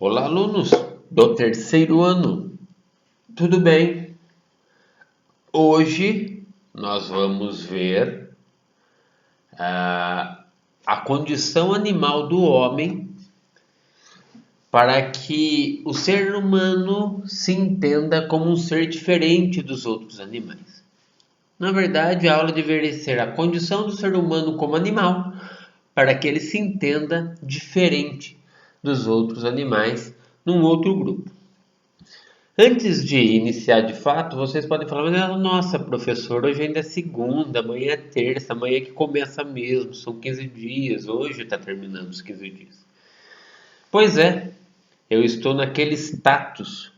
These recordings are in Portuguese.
Olá, alunos do terceiro ano, tudo bem? Hoje nós vamos ver a condição animal do homem para que o ser humano se entenda como um ser diferente dos outros animais. Na verdade, a aula deveria ser a condição do ser humano como animal para que ele se entenda diferente dos outros animais num outro grupo. Antes de iniciar de fato, vocês podem falar, mas nossa, professor, hoje ainda é segunda, amanhã é terça, amanhã é que começa mesmo, são 15 dias, hoje está terminando os 15 dias. Pois é, eu estou naquele status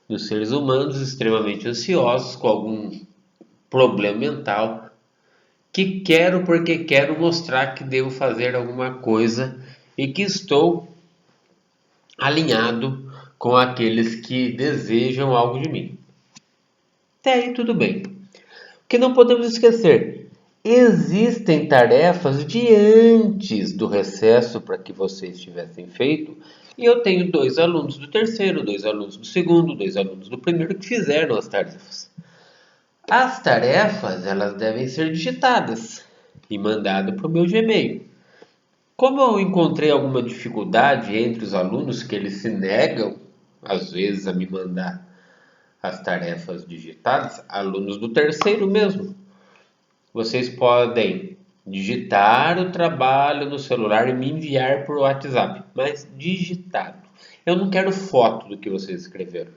dos seres humanos extremamente ansiosos, com algum problema mental, que quero porque quero mostrar que devo fazer alguma coisa e que estou alinhado com aqueles que desejam algo de mim. Até aí tudo bem. O que não podemos esquecer, existem tarefas de antes do recesso para que vocês tivessem feito, e eu tenho 2 alunos do terceiro, 2 alunos do segundo, 2 alunos do primeiro que fizeram as tarefas. As tarefas, elas devem ser digitadas e mandadas para o meu Gmail. Como eu encontrei alguma dificuldade entre os alunos que eles se negam, às vezes, a me mandar as tarefas digitadas, alunos do terceiro mesmo, vocês podem digitar o trabalho no celular e me enviar por WhatsApp, mas digitado. Eu não quero foto do que vocês escreveram.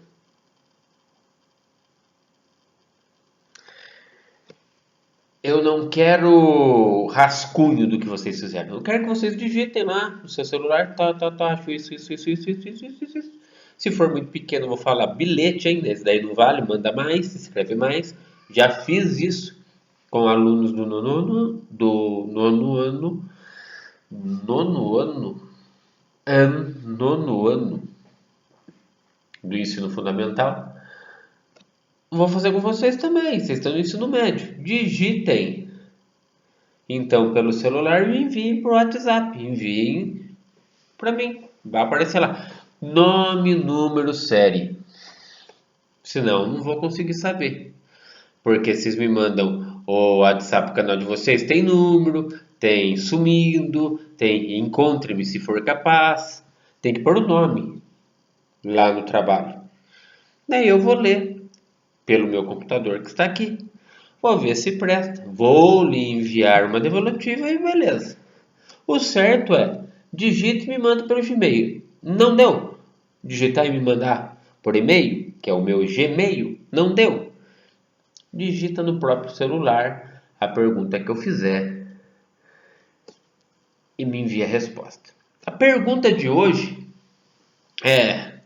Eu não quero rascunho do que vocês fizeram. Eu quero que vocês digitem lá no seu celular, acho isso. Se for muito pequeno, eu vou falar bilhete ainda, esse daí não vale, manda mais, escreve mais. Já fiz isso com alunos do nono ano, nono ano do ensino fundamental. Vou fazer com vocês também, vocês estão no ensino médio. Digitem, então, pelo celular e enviem por WhatsApp. Enviem para mim. Vai aparecer lá. Nome, número, série. Senão, não vou conseguir saber. Porque vocês me mandam o WhatsApp, o canal de vocês tem número, tem sumindo, tem encontre-me se for capaz. Tem que pôr o nome lá no trabalho. Daí eu vou ler pelo meu computador que está aqui. Vou ver se presta. Vou lhe enviar uma devolutiva e beleza. O certo é, digite e me manda pelo Gmail. Não deu. Digitar e me mandar por e-mail, que é o meu Gmail, não deu. Digita no próprio celular a pergunta que eu fizer e me envia a resposta. A pergunta de hoje é: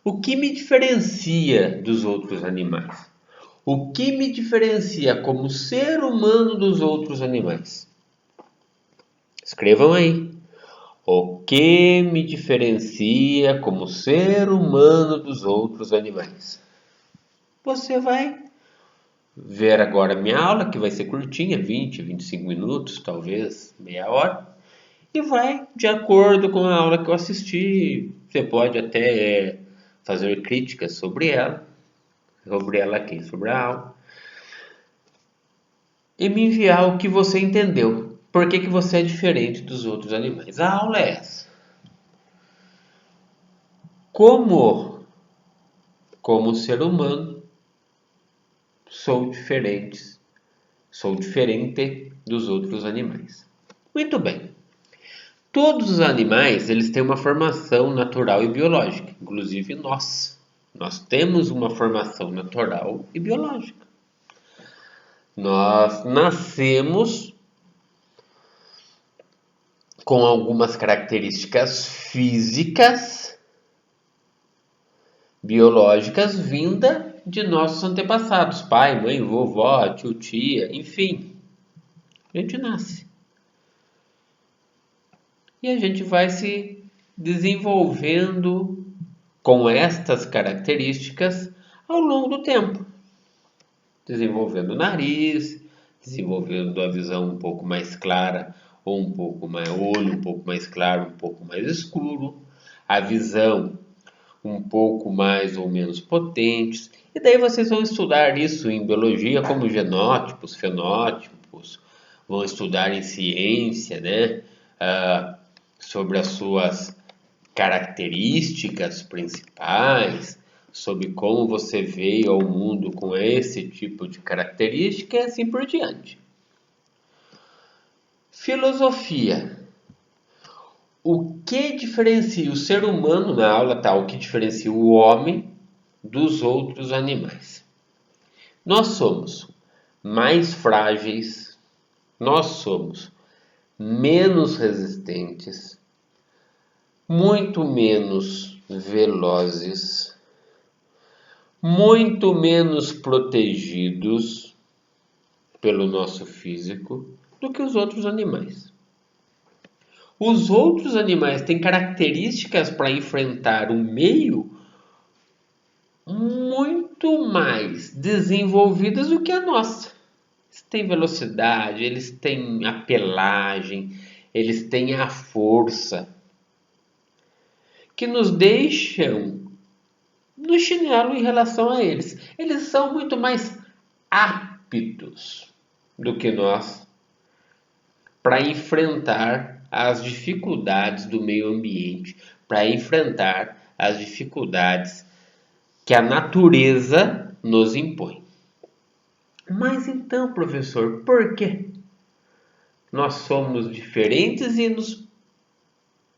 o que me diferencia dos outros animais? O que me diferencia como ser humano dos outros animais? Escrevam aí. O que me diferencia como ser humano dos outros animais? Você vai ver agora minha aula, que vai ser curtinha, 20, 25 minutos, talvez meia hora, e vai de acordo com a aula que eu assisti. Você pode até fazer críticas sobre ela aqui, sobre a aula, e me enviar o que você entendeu. Por que você é diferente dos outros animais? A aula é essa. Como ser humano, sou diferente dos outros animais. Muito bem. Todos os animais, eles têm uma formação natural e biológica, inclusive nós. Nós temos uma formação natural e biológica. Nós nascemos com algumas características físicas, biológicas, vinda de nossos antepassados, pai, mãe, vovó, tio, tia, enfim. A gente nasce. E a gente vai se desenvolvendo com estas características ao longo do tempo. Desenvolvendo o nariz, desenvolvendo a visão um pouco mais clara ou um pouco mais olho, um pouco mais claro, um pouco mais escuro. a visão um pouco mais ou menos potentes. E daí vocês vão estudar isso em biologia como genótipos, fenótipos, vão estudar em ciência, né? Sobre as suas características principais, sobre como você veio ao mundo com esse tipo de característica e assim por diante. Filosofia. O que diferencia o ser humano na aula tal? O que diferencia o homem dos outros animais? Nós somos mais frágeis, nós somos menos resistentes, muito menos velozes, muito menos protegidos pelo nosso físico do que os outros animais. Os outros animais têm características para enfrentar o meio muito mais desenvolvidas do que a nossa. Eles têm velocidade, eles têm a pelagem, eles têm a força, que nos deixam no chinelo em relação a eles. Eles são muito mais aptos do que nós para enfrentar as dificuldades do meio ambiente, para enfrentar as dificuldades que a natureza nos impõe. Mas então, professor, por que nós somos diferentes e nos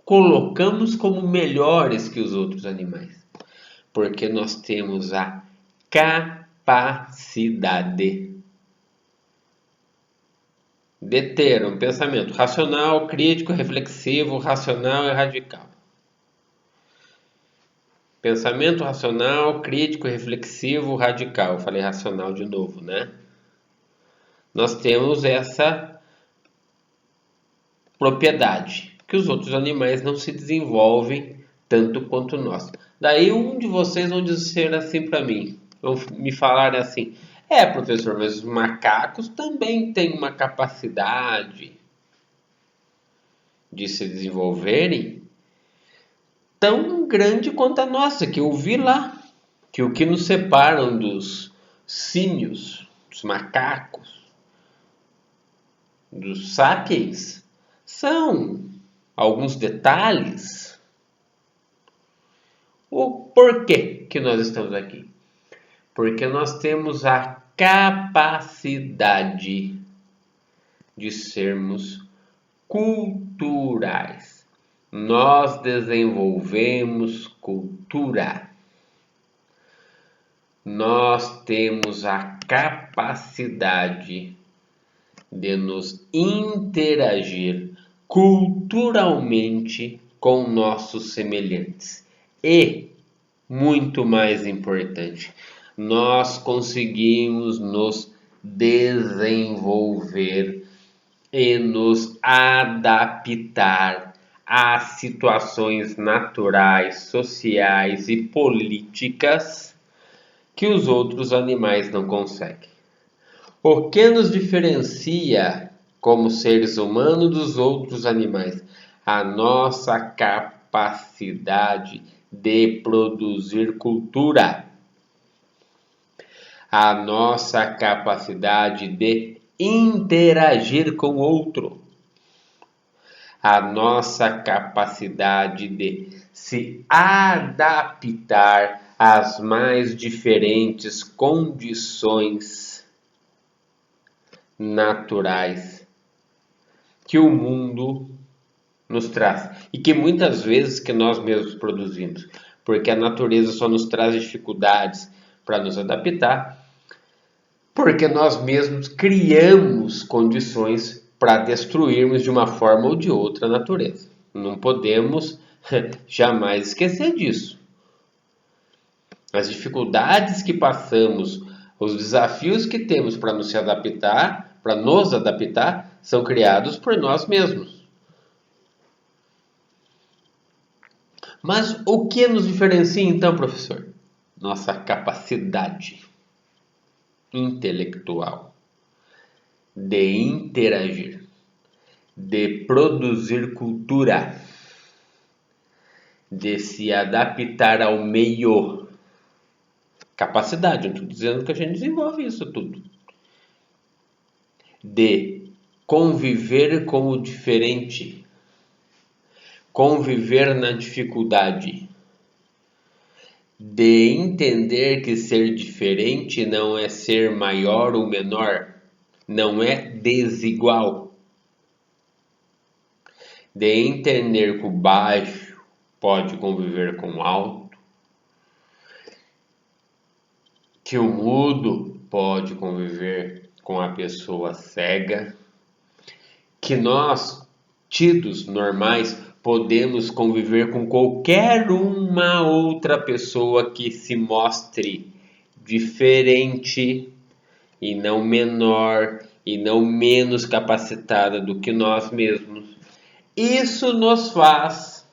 colocamos como melhores que os outros animais? Porque nós temos a capacidade de ter um pensamento racional, crítico, reflexivo, racional e radical. Pensamento racional, crítico, reflexivo, radical. Falei racional de novo, né? Nós temos essa propriedade que os outros animais não se desenvolvem tanto quanto nós. Daí um de vocês vão dizer assim para mim, vão me falar assim: professor, mas os macacos também têm uma capacidade de se desenvolverem tão grande quanto a nossa, que eu vi lá, que o que nos separam dos símios, dos macacos, dos sapiens, são alguns detalhes. O porquê que nós estamos aqui? Porque nós temos a capacidade de sermos culturais. Nós desenvolvemos cultura. Nós temos a capacidade de nos interagir culturalmente com nossos semelhantes. E, muito mais importante, nós conseguimos nos desenvolver e nos adaptar às situações naturais, sociais e políticas que os outros animais não conseguem. O que nos diferencia como seres humanos dos outros animais? A nossa capacidade de produzir cultura. A nossa capacidade de interagir com o outro. A nossa capacidade de se adaptar às mais diferentes condições naturais que o mundo nos traz e que muitas vezes que nós mesmos produzimos, porque a natureza só nos traz dificuldades para nos adaptar, porque nós mesmos criamos condições para destruirmos de uma forma ou de outra a natureza. Não podemos jamais esquecer disso. As dificuldades que passamos, os desafios que temos para nos adaptar, são criados por nós mesmos. Mas o que nos diferencia então, professor? Nossa capacidade intelectual de interagir, de produzir cultura, de se adaptar ao meio. Capacidade, eu estou dizendo que a gente desenvolve isso tudo. De conviver com o diferente, conviver na dificuldade, de entender que ser diferente não é ser maior ou menor, não é desigual, de entender que o baixo pode conviver com o alto, que o mudo pode conviver com a pessoa cega, que nós, tidos normais, podemos conviver com qualquer uma outra pessoa que se mostre diferente e não menor e não menos capacitada do que nós mesmos. Isso nos faz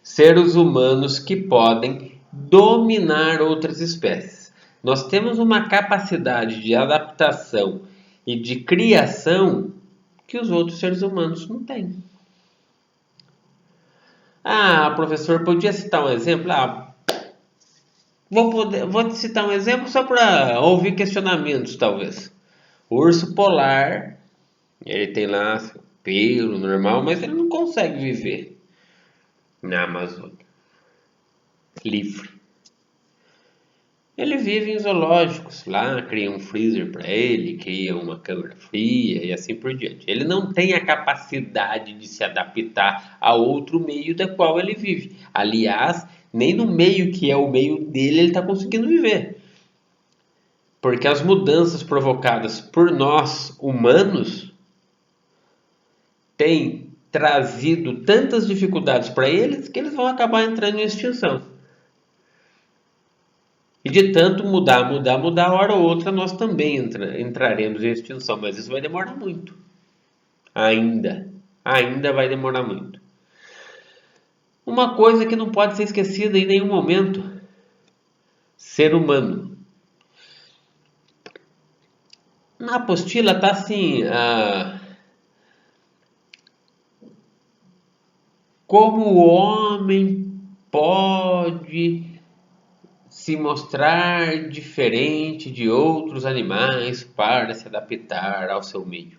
seres humanos que podem dominar outras espécies. Nós temos uma capacidade de adaptação e de criação que os outros seres humanos não têm. Professor, podia citar um exemplo? Vou te citar um exemplo só para ouvir questionamentos, talvez. O urso polar, ele tem lá seu pelo normal, mas ele não consegue viver na Amazônia livre. Ele vive em zoológicos, lá cria um freezer para ele, cria uma câmara fria e assim por diante. Ele não tem a capacidade de se adaptar a outro meio da qual ele vive. Aliás, nem no meio que é o meio dele ele está conseguindo viver. Porque as mudanças provocadas por nós, humanos, têm trazido tantas dificuldades para eles que eles vão acabar entrando em extinção. E de tanto mudar, hora ou outra nós também entraremos em extinção, mas isso vai demorar muito. Ainda vai demorar muito. Uma coisa que não pode ser esquecida em nenhum momento: ser humano. Na apostila está assim, como o homem pode se mostrar diferente de outros animais para se adaptar ao seu meio.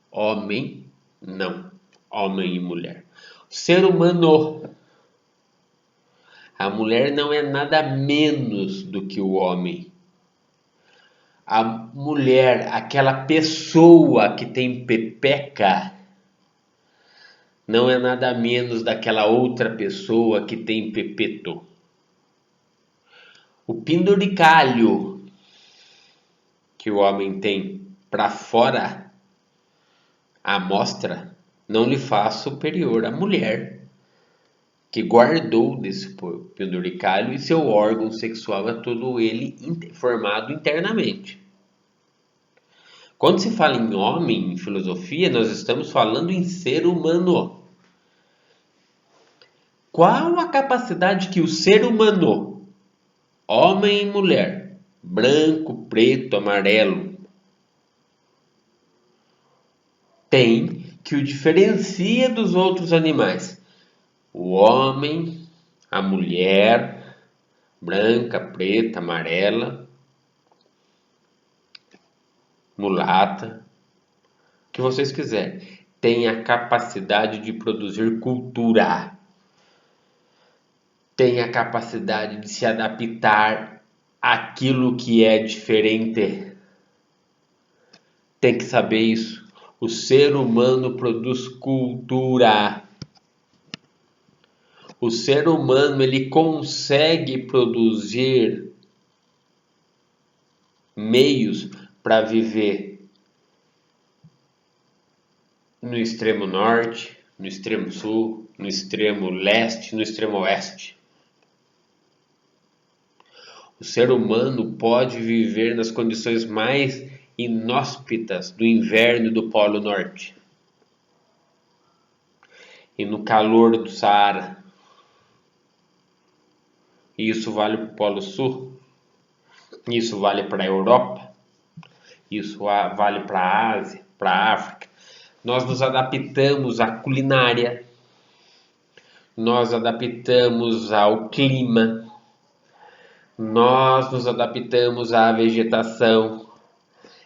Homem, não. Homem e mulher. Ser humano. A mulher não é nada menos do que o homem. A mulher, aquela pessoa que tem pepeca, não é nada menos daquela outra pessoa que tem pepeto. O penduricalho que o homem tem para fora, a amostra, não lhe faz superior à mulher que guardou desse penduricalho e seu órgão sexual é todo ele formado internamente. Quando se fala em homem, em filosofia, nós estamos falando em ser humano. Qual a capacidade que o ser humano, homem e mulher, branco, preto, amarelo, tem que o diferencia dos outros animais? O homem, a mulher, branca, preta, amarela, mulata, o que vocês quiserem, tem a capacidade de produzir cultura, tem a capacidade de se adaptar àquilo que é diferente. Tem que saber isso. O ser humano produz cultura. O ser humano ele consegue produzir meios para viver no extremo norte, no extremo sul, no extremo leste, no extremo oeste. O ser humano pode viver nas condições mais inóspitas do inverno do Polo Norte e no calor do Saara. E isso vale para o Polo Sul, isso vale para a Europa, isso vale para a Ásia, para a África. Nós nos adaptamos à culinária, nós adaptamos ao clima, nós nos adaptamos à vegetação.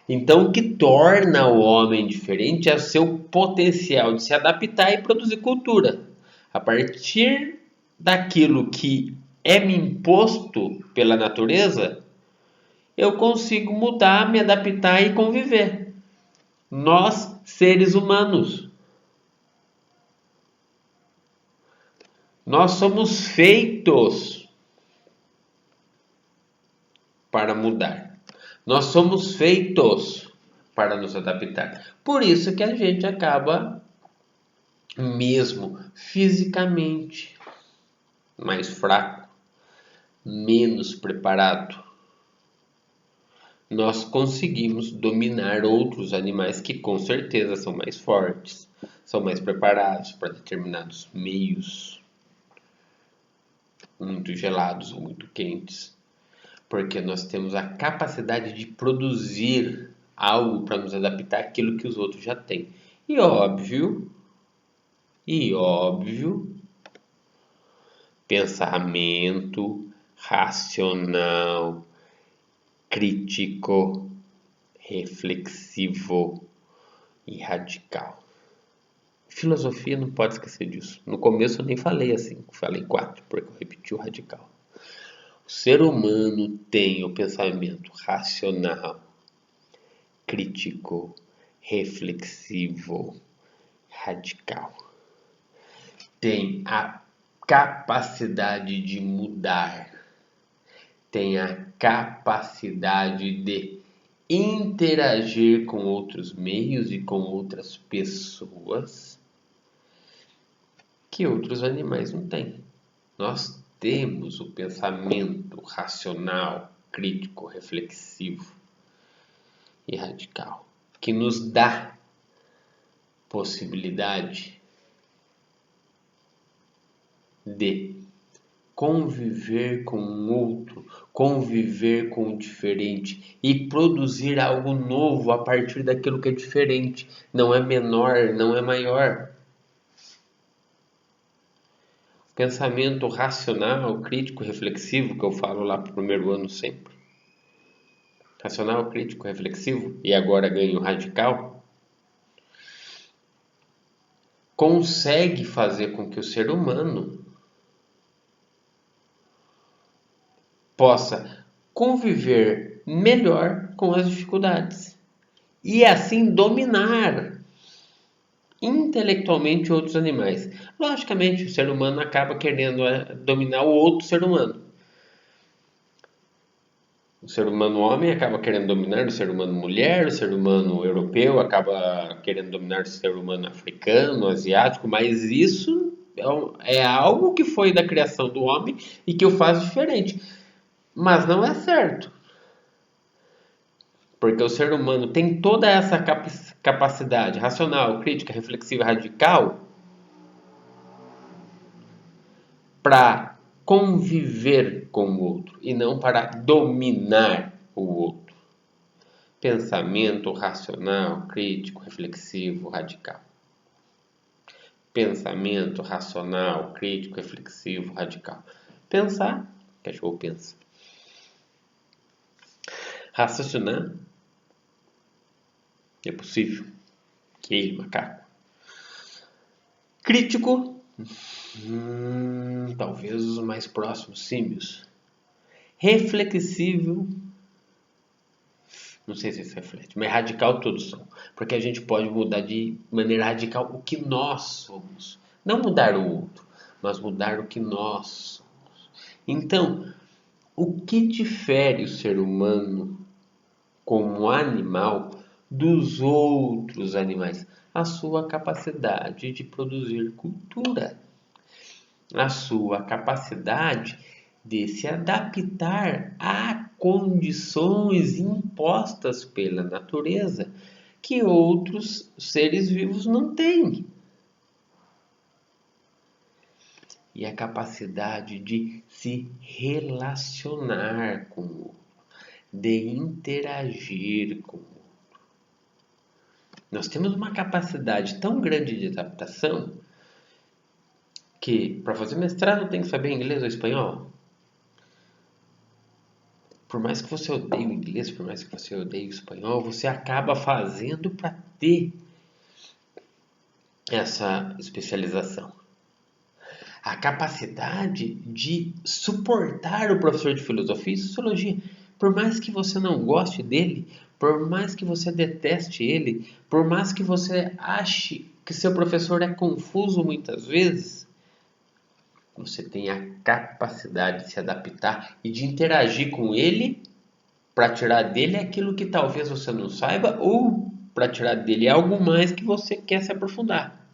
Então, o que torna o homem diferente é o seu potencial de se adaptar e produzir cultura. A partir daquilo que é me imposto pela natureza, eu consigo mudar, me adaptar e conviver. Nós, seres humanos, nós somos feitos para mudar. Nós somos feitos para nos adaptar. Por isso que a gente acaba, mesmo fisicamente, mais fraco, menos preparado. Nós conseguimos dominar outros animais que com certeza são mais fortes, são mais preparados para determinados meios, muito gelados ou muito quentes, porque nós temos a capacidade de produzir algo para nos adaptar àquilo que os outros já têm. E óbvio, pensamento racional, crítico, reflexivo e radical. Filosofia não pode esquecer disso. No começo eu nem falei assim, falei 4, porque eu repeti o radical. O ser humano tem o pensamento racional, crítico, reflexivo, radical. Tem a capacidade de mudar. Tem a capacidade de interagir com outros meios e com outras pessoas que outros animais não têm. Nós temos o pensamento racional, crítico, reflexivo e radical, que nos dá possibilidade de conviver com o outro, conviver com o diferente e produzir algo novo a partir daquilo que é diferente. Não é menor, não é maior. Pensamento racional, crítico, reflexivo, que eu falo lá pro primeiro ano sempre. Racional, crítico, reflexivo e agora ganho radical. Consegue fazer com que o ser humano possa conviver melhor com as dificuldades e assim dominar intelectualmente outros animais. Logicamente, o ser humano acaba querendo dominar o outro ser humano. O ser humano homem acaba querendo dominar o ser humano mulher, o ser humano europeu acaba querendo dominar o ser humano africano, asiático, mas isso é algo que foi da criação do homem e que o faz diferente. Mas não é certo. Porque o ser humano tem toda essa capacidade racional, crítica, reflexiva, radical para conviver com o outro e não para dominar o outro. Pensamento racional, crítico, reflexivo, radical. Pensamento racional, crítico, reflexivo, radical. Pensar, cachorro pensa. Raciocinar, é possível. Que ele, macaco. Crítico, talvez os mais próximos símios. Reflexivo, não sei se isso reflete, mas radical todos são. Porque a gente pode mudar de maneira radical o que nós somos. Não mudar o outro, mas mudar o que nós somos. Então, o que difere o ser humano como animal dos outros animais? A sua capacidade de produzir cultura. A sua capacidade de se adaptar a condições impostas pela natureza que outros seres vivos não têm. E a capacidade de se relacionar com o outro, de interagir com o outro. Nós temos uma capacidade tão grande de adaptação que para fazer mestrado tem que saber inglês ou espanhol. Por mais que você odeie o inglês, por mais que você odeie o espanhol, você acaba fazendo para ter essa especialização. A capacidade de suportar o professor de filosofia e sociologia. Por mais que você não goste dele, por mais que você deteste ele, por mais que você ache que seu professor é confuso muitas vezes, você tem a capacidade de se adaptar e de interagir com ele para tirar dele aquilo que talvez você não saiba ou para tirar dele algo mais que você quer se aprofundar.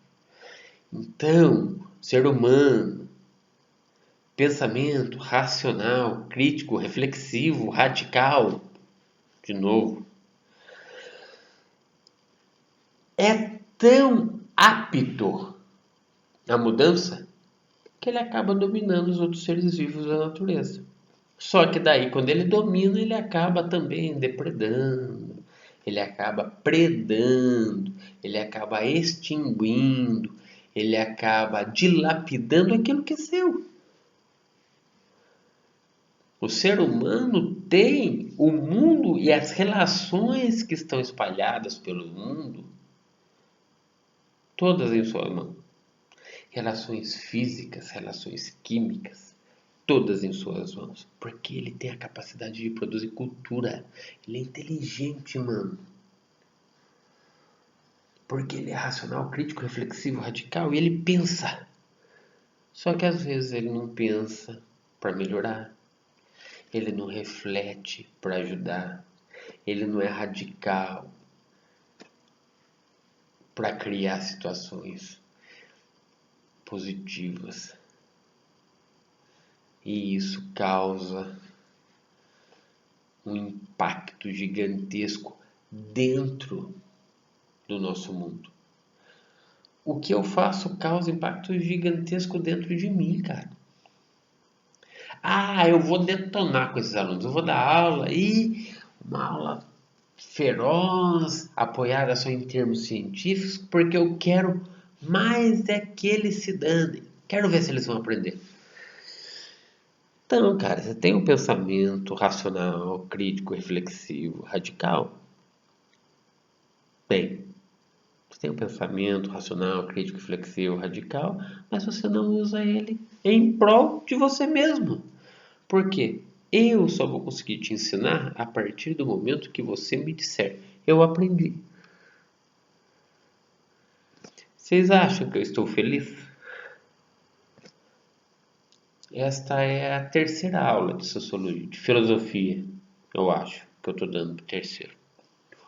Então, ser humano, pensamento racional, crítico, reflexivo, radical, de novo, é tão apto à mudança que ele acaba dominando os outros seres vivos da natureza. Só que daí, quando ele domina, ele acaba também depredando, ele acaba predando, ele acaba extinguindo, ele acaba dilapidando aquilo que é seu. O ser humano tem o mundo e as relações que estão espalhadas pelo mundo, todas em sua mão. Relações físicas, relações químicas, todas em suas mãos. Porque ele tem a capacidade de produzir cultura. Ele é inteligente, mano. Porque ele é racional, crítico, reflexivo, radical e ele pensa. Só que às vezes ele não pensa para melhorar. Ele não reflete para ajudar. Ele não é radical para criar situações positivas. E isso causa um impacto gigantesco dentro do nosso mundo. O que eu faço causa impacto gigantesco dentro de mim, cara. Eu vou detonar com esses alunos. Eu vou dar aula e uma aula feroz, apoiada só em termos científicos, porque eu quero mais é que eles se danem. Quero ver se eles vão aprender. Então, cara, você tem um pensamento racional, crítico, reflexivo, radical? Bem, você tem um pensamento racional, crítico, reflexivo, radical, mas você não usa ele em prol de você mesmo. Por quê? Eu só vou conseguir te ensinar a partir do momento que você me disser, eu aprendi. Vocês acham que eu estou feliz? Esta é a terceira aula de sociologia, de filosofia, eu acho, que eu estou dando para o terceiro.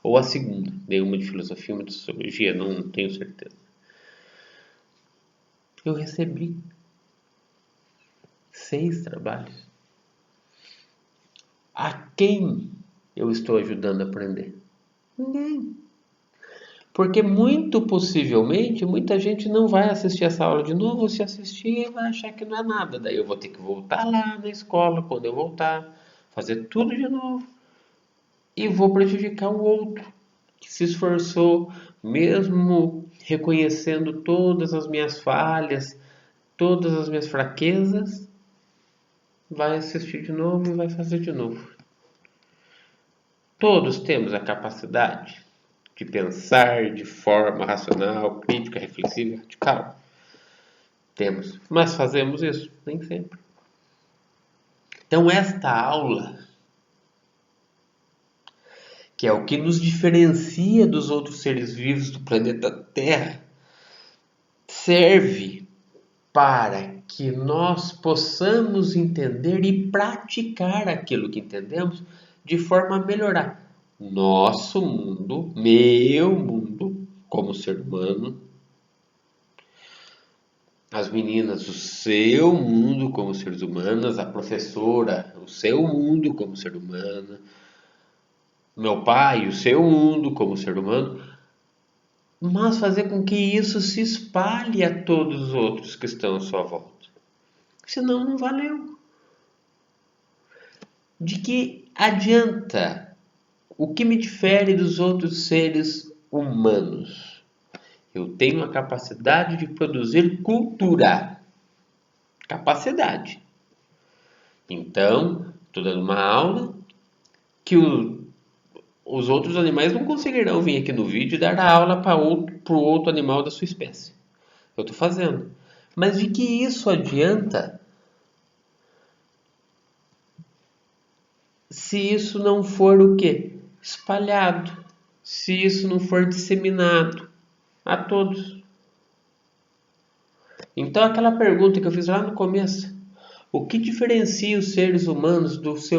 Ou a segunda, nenhuma de filosofia, uma de sociologia, não tenho certeza. Eu recebi 6 trabalhos. A quem eu estou ajudando a aprender? Ninguém. Porque muito possivelmente muita gente não vai assistir essa aula de novo, se assistir vai achar que não é nada. Daí eu vou ter que voltar lá na escola quando eu voltar, fazer tudo de novo e vou prejudicar o outro que se esforçou, mesmo reconhecendo todas as minhas falhas, todas as minhas fraquezas, vai assistir de novo e vai fazer de novo. Todos temos a capacidade de pensar de forma racional, crítica, reflexiva e radical. Temos, mas fazemos isso? Nem sempre. Então, esta aula, que é o que nos diferencia dos outros seres vivos do planeta Terra, serve para que nós possamos entender e praticar aquilo que entendemos de forma a melhorar nosso mundo, meu mundo, como ser humano, as meninas, o seu mundo como seres humanos, a professora, o seu mundo como ser humano, meu pai, o seu mundo como ser humano, mas fazer com que isso se espalhe a todos os outros que estão à sua volta. Senão não valeu. De que adianta? O que me difere dos outros seres humanos? Eu tenho a capacidade de produzir cultura. capacidade. Então, estou dando uma aula que os outros animais não conseguirão vir aqui no vídeo e dar a aula para o outro animal da sua espécie. Eu estou fazendo. Mas de que isso adianta se isso não for o quê? Espalhado. Se isso não for disseminado a todos. Então aquela pergunta que eu fiz lá no começo. O que diferencia os seres humanos dos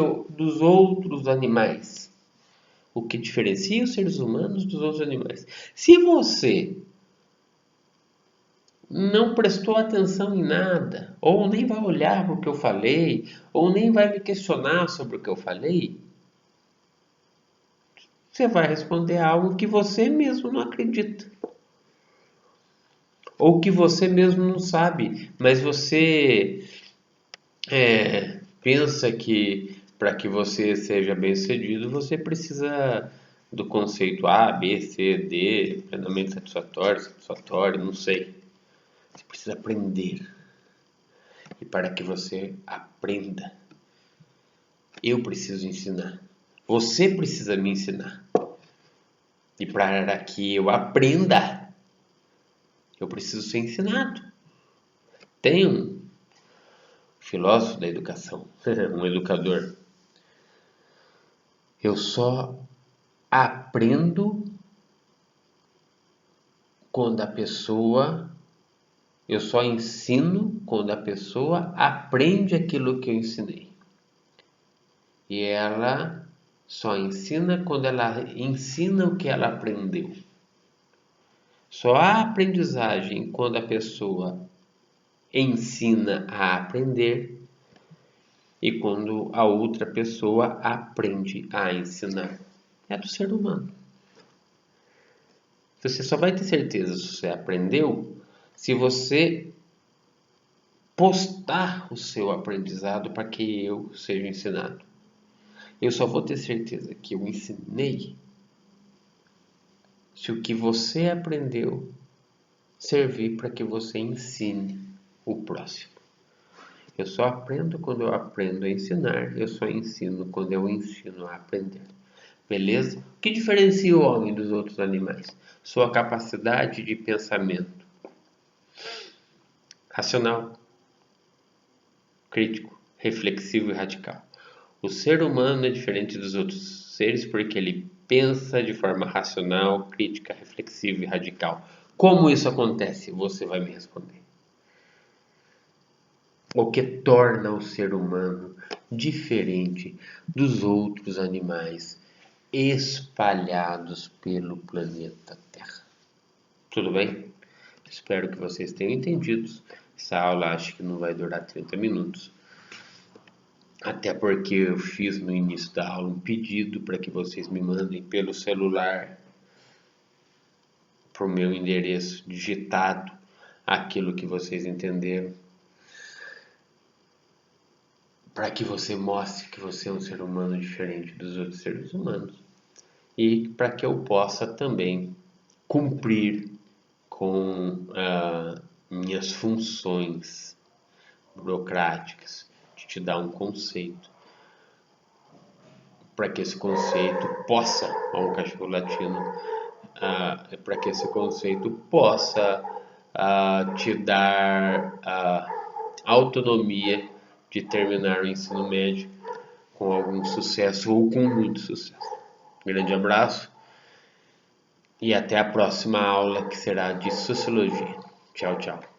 outros animais? O que diferencia os seres humanos dos outros animais? Se você não prestou atenção em nada, ou nem vai olhar para o que eu falei, ou nem vai me questionar sobre o que eu falei, você vai responder algo que você mesmo não acredita. Ou que você mesmo não sabe, mas você pensa que para que você seja bem-sucedido, você precisa do conceito A, B, C, D, plenamente satisfatório, não sei. Você precisa aprender. E para que você aprenda, eu preciso ensinar. Você precisa me ensinar. E para que eu aprenda, eu preciso ser ensinado. Tem um filósofo da educação, um educador. Eu só aprendo quando a pessoa... Eu só ensino quando a pessoa aprende aquilo que eu ensinei. E ela só ensina quando ela ensina o que ela aprendeu. Só há aprendizagem quando a pessoa ensina a aprender e quando a outra pessoa aprende a ensinar. É do ser humano. Você só vai ter certeza se você aprendeu se você postar o seu aprendizado para que eu seja ensinado. Eu só vou ter certeza que eu ensinei se o que você aprendeu servir para que você ensine o próximo. Eu só aprendo quando eu aprendo a ensinar, eu só ensino quando eu ensino a aprender. Beleza? O que diferencia o homem dos outros animais? Sua capacidade de pensamento racional, crítico, reflexivo e radical. O ser humano é diferente dos outros seres porque ele pensa de forma racional, crítica, reflexiva e radical. Como isso acontece? Você vai me responder. O que torna o ser humano diferente dos outros animais espalhados pelo planeta Terra. Tudo bem? Espero que vocês tenham entendido. Essa aula acho que não vai durar 30 minutos. Até porque eu fiz no início da aula um pedido para que vocês me mandem pelo celular, para o meu endereço digitado, aquilo que vocês entenderam. Para que você mostre que você é um ser humano diferente dos outros seres humanos. E para que eu possa também cumprir com minhas funções burocráticas, de te dar um conceito, para que esse conceito possa, um cachorro latino, para que esse conceito possa te dar autonomia de terminar o ensino médio com algum sucesso ou com muito sucesso. Um grande abraço e até a próxima aula, que será de Sociologia. Tchau, tchau.